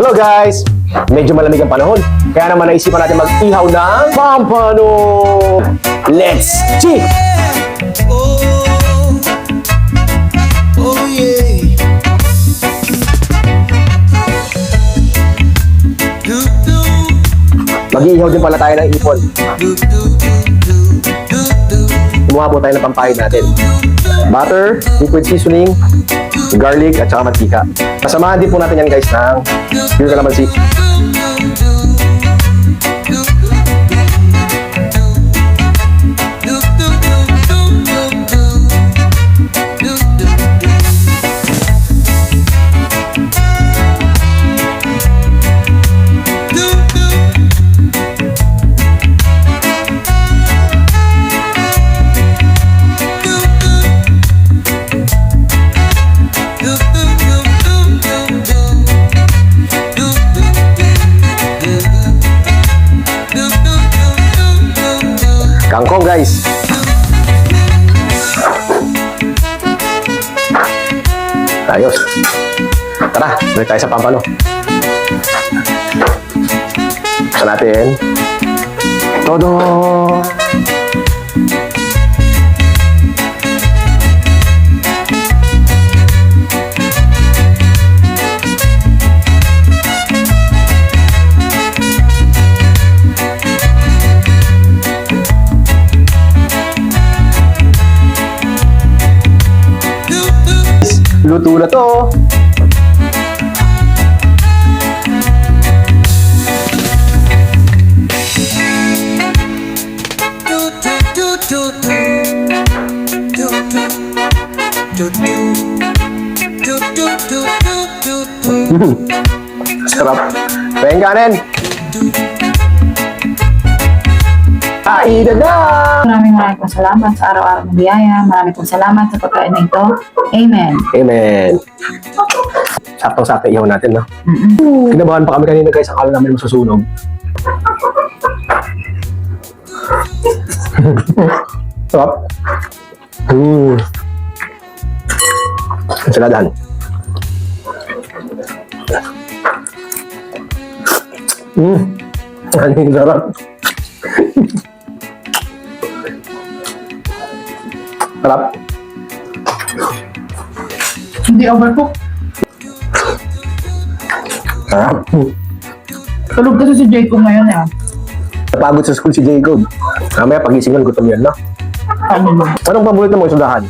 Hello guys! Medyo malamig ang panahon, kaya naman naisipan natin mag-ihaw ng pampano! Let's cheat! Oh yeah. Mag-iihaw din pala tayo ng ipon. Kumuha po tayo ng pampahid natin. Butter, liquid seasoning, garlic, at saka mantika. Kasamahan din po natin yan guys ng pure calamansi. Kangkong guys. Ayos. Tara, balik tayo sa pampano. Buksan natin. Todo. Luto na to. Sarap. Pengen kanin. Kainan na! Maraming salamat sa araw-araw na biyaya. Maraming salamat sa pagkain na ito. Amen. Amen. Saktong-sakto ihaw natin, no? Kinabahan pa kami kanina guys, akala namin masusunog. Sarap. Ensaladahan. Ang sarap. Sarap. Hindi overcook. Sarap. Tulog kasi si Jacob ngayon eh. Napagod sa school si Jacob. Mamaya pagisingan gutom yan, no? Ano ba? Anong paborito mo isulahan?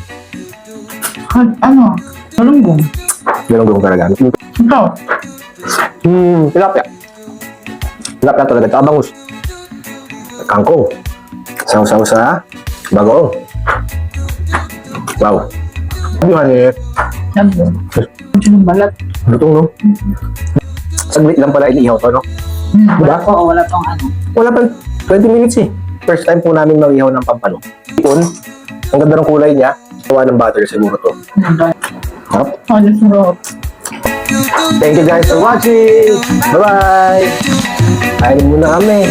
Ano? Malunggong. Galunggong talaga. Ikaw? Tilapia. Tilapia talaga. Tsaka bangus. Kangkong. Saw-saw sa bagoong. Wow. Ano hanip? Sabi. Ang balat. Lutong, no? Saglit lang pala inihaw to, no? Wala po. Wala pang ano. Wala pa 20 minutes eh. First time po namin mag-ihaw ng pampano. Ipon. Ang ganda ng kulay niya. Gawa ng butter siguro to. Sarap. Ano sarap. Thank you guys for watching. Bye-bye. Kain muna kami.